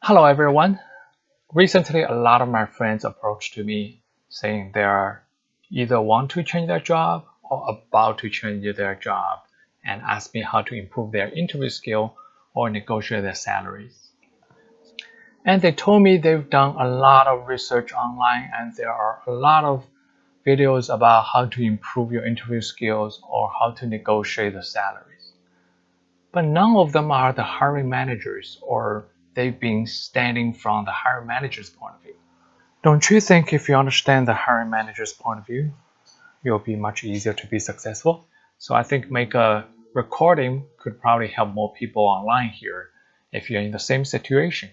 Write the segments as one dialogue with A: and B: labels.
A: Hello everyone. Recently, a lot of my friends approached to me saying they are either want to change their job or about to change their job and ask me how to improve their interview skill or negotiate their salaries. And they told me they've done a lot of research online and there are a lot of videos about how to improve your interview skills or how to negotiate the salaries. But none of them are the hiring managers or they've been standing from the hiring manager's point of view. Don't you think if you understand the hiring manager's point of view, you'll be much easier to be successful? So I think make a recording could probably help more people online here if you're in the same situation.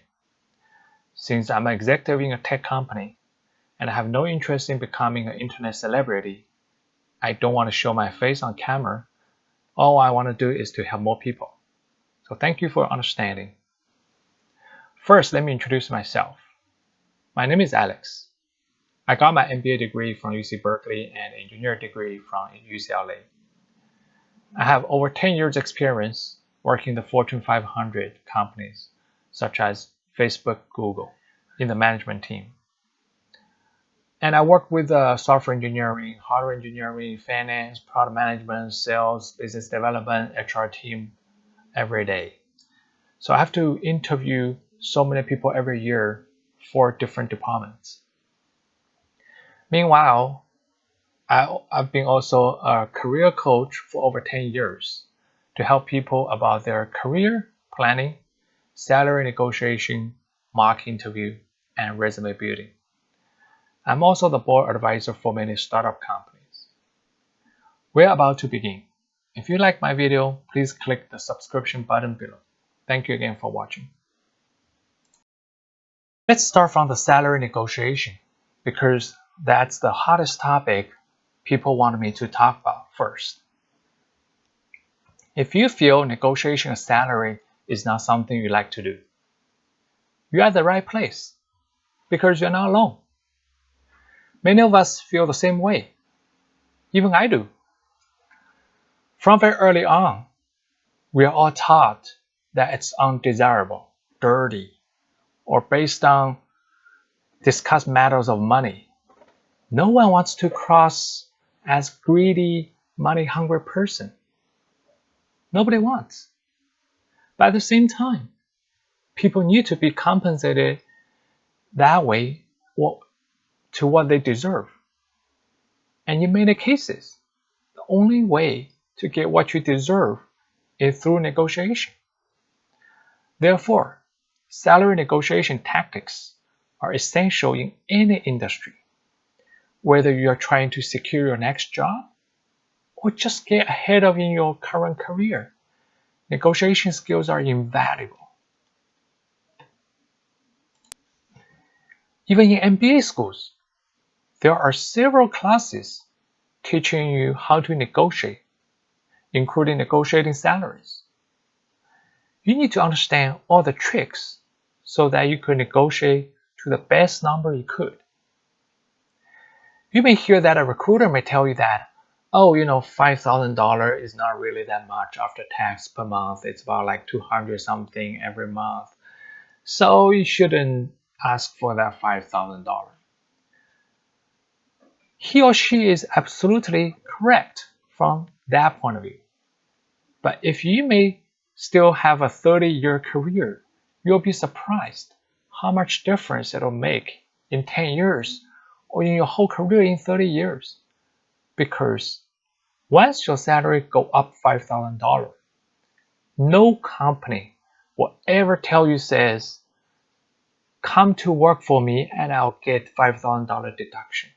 A: Since I'm an executive in a tech company and I have no interest in becoming an internet celebrity, I don't want to show my face on camera. All I want to do is to help more people. So thank you for understanding. First, let me introduce myself. My name is Alex. I got my MBA degree from UC Berkeley and engineering degree from UCLA. I have over 10 years experience working in the Fortune 500 companies such as Facebook, Google in the management team. And I work with software engineering, hardware engineering, finance, product management, sales, business development, HR team every day. So I have to interview so many people every year for different departments. Meanwhile, I've been also a career coach for over 10 years to help people about their career planning, salary negotiation, mock interview, and resume building. I'm also the board advisor for many startup companies. We're about to begin. If you like my video, please click the subscription button below. Thank you again for watching. Let's start from the salary negotiation because that's the hottest topic people want me to talk about first. If you feel negotiating a salary is not something you like to do, you're at the right place because you're not alone. Many of us feel the same way. Even I do. From very early on, we are all taught that it's undesirable, dirty, or based on discuss matters of money. No one wants to cross as greedy, money-hungry person. Nobody wants. But at the same time, people need to be compensated that way to what they deserve. And in many cases, the only way to get what you deserve is through negotiation. Therefore, salary negotiation tactics are essential in any industry, whether you are trying to secure your next job or just get ahead of in your current career. Negotiation skills are invaluable. Even in MBA schools, there are several classes teaching you how to negotiate, including negotiating salaries. You need to understand all the tricks so that you could negotiate to the best number you could. You may hear that a recruiter may tell you that, oh, $5,000 is not really that much after tax per month. It's about like 200 something every month. So you shouldn't ask for that $5,000. He or she is absolutely correct from that point of view. But if you may still have a 30-year career, you'll be surprised how much difference it'll make in 10 years or in your whole career in 30 years. Because once your salary go up $5,000, no company will ever tell you says, come to work for me and I'll get $5,000 deduction.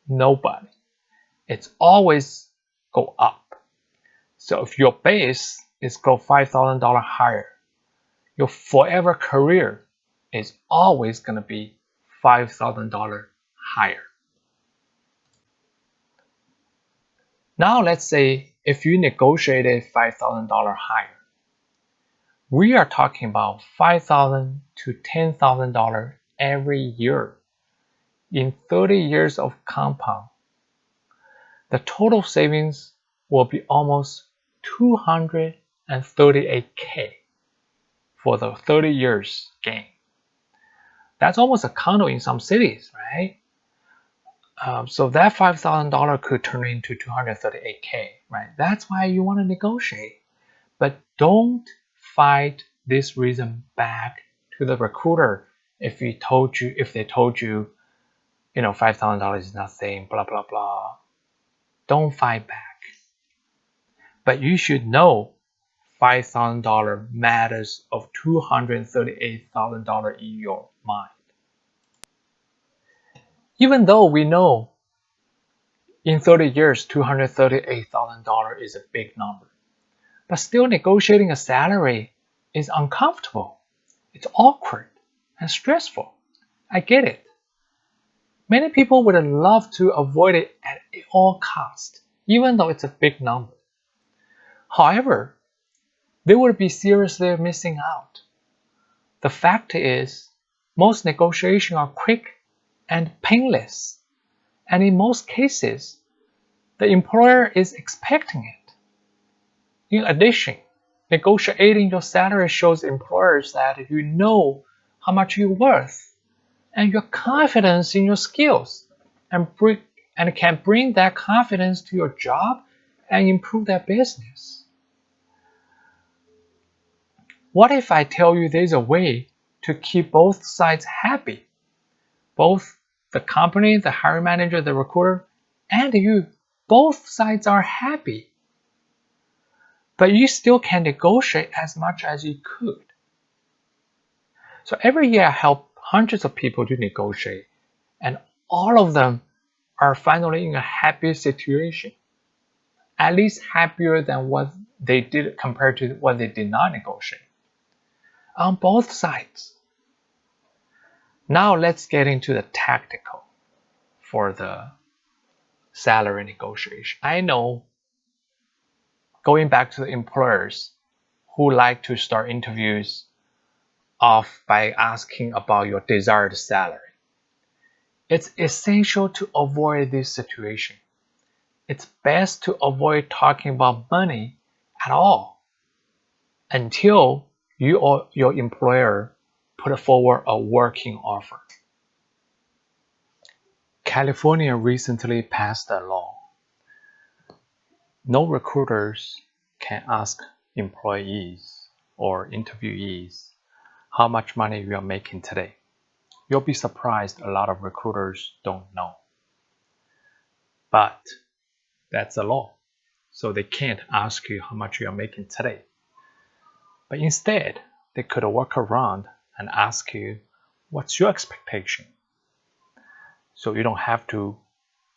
A: Nobody. It's always go up. So if your base is go $5,000 higher, your forever career is always going to be $5,000 higher. Now let's say if you negotiated $5,000 higher, we are talking about $5,000 to $10,000 every year in 30 years of compound. The total savings will be almost $238K for the 30 years gain. That's almost a condo in some cities, right? So that $5,000 could turn into $238K, right? That's why you want to negotiate. But don't fight this reason back to the recruiter if they told you, $5,000 is nothing, blah, blah, blah. Don't fight back. But you should know $5,000 matters of $238,000 in your mind. Even though we know in 30 years, $238,000 is a big number. But still negotiating a salary is uncomfortable. It's awkward and stressful. I get it. Many people would love to avoid it at all costs, even though it's a big number. However, they would be seriously missing out. The fact is, most negotiations are quick and painless, and in most cases, the employer is expecting it. In addition, negotiating your salary shows employers that you know how much you're worth and your confidence in your skills, and can bring that confidence to your job and improve their business. What if I tell you there's a way to keep both sides happy? Both the company, the hiring manager, the recruiter, and you, both sides are happy. But you still can negotiate as much as you could. So every year I help hundreds of people to negotiate, and all of them are finally in a happy situation, at least happier than what they did compared to what they did not negotiate. On both sides. Now let's get into the tactical for the salary negotiation. I know, going back to the employers who like to start interviews off by asking about your desired salary. It's essential to avoid this situation. It's best to avoid talking about money at all until you or your employer put forward a working offer. California recently passed a law. No recruiters can ask employees or interviewees how much money you are making today. You'll be surprised a lot of recruiters don't know. But that's a law, so they can't ask you how much you are making today. But instead, they could work around and ask you, what's your expectation? So you don't have to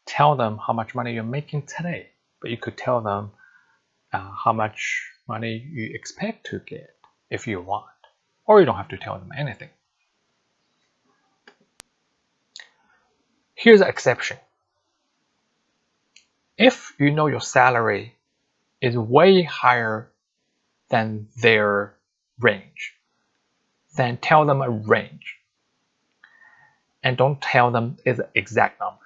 A: tell them how much money you're making today, but you could tell them how much money you expect to get if you want, or you don't have to tell them anything. Here's an exception. If you know your salary is way higher than their range, then tell them a range. And don't tell them it's an exact number.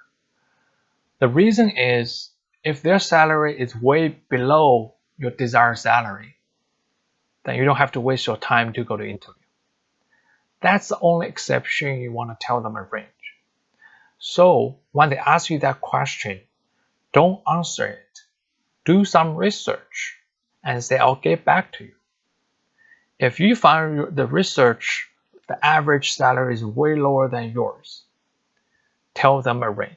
A: The reason is, if their salary is way below your desired salary, then you don't have to waste your time to go to interview. That's the only exception you want to tell them a range. So when they ask you that question, don't answer it. Do some research and say, I'll get back to you. If you find the research, the average salary is way lower than yours, tell them a range.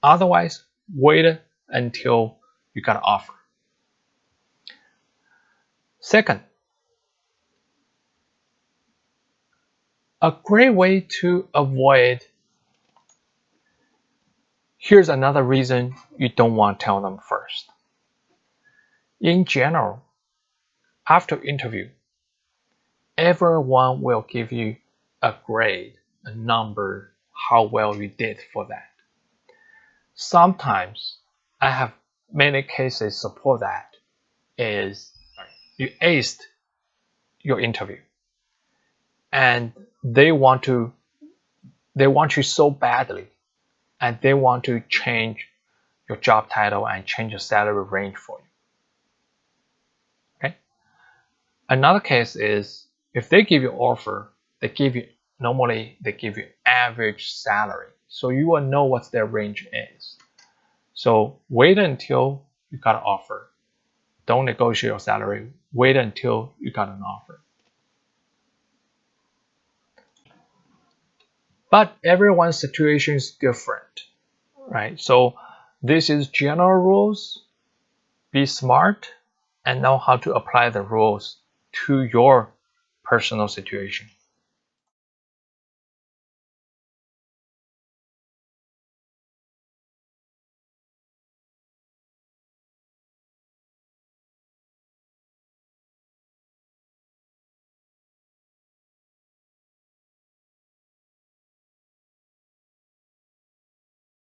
A: Otherwise, wait until you got an offer. Second, a great way to avoid, here's another reason you don't want to tell them first. In general, after interview, everyone will give you a grade, a number, how well you did for that. Sometimes, I have many cases support that is you aced your interview and they want you so badly, and they want to change your job title and change your salary range for you. Okay. Another case is if they give you offer, they give you normally they give you average salary. So you will know what their range is. So wait until you got an offer. Don't negotiate your salary. Wait until you got an offer. But everyone's situation is different, right? So this is general rules. Be smart and know how to apply the rules to your personal situation.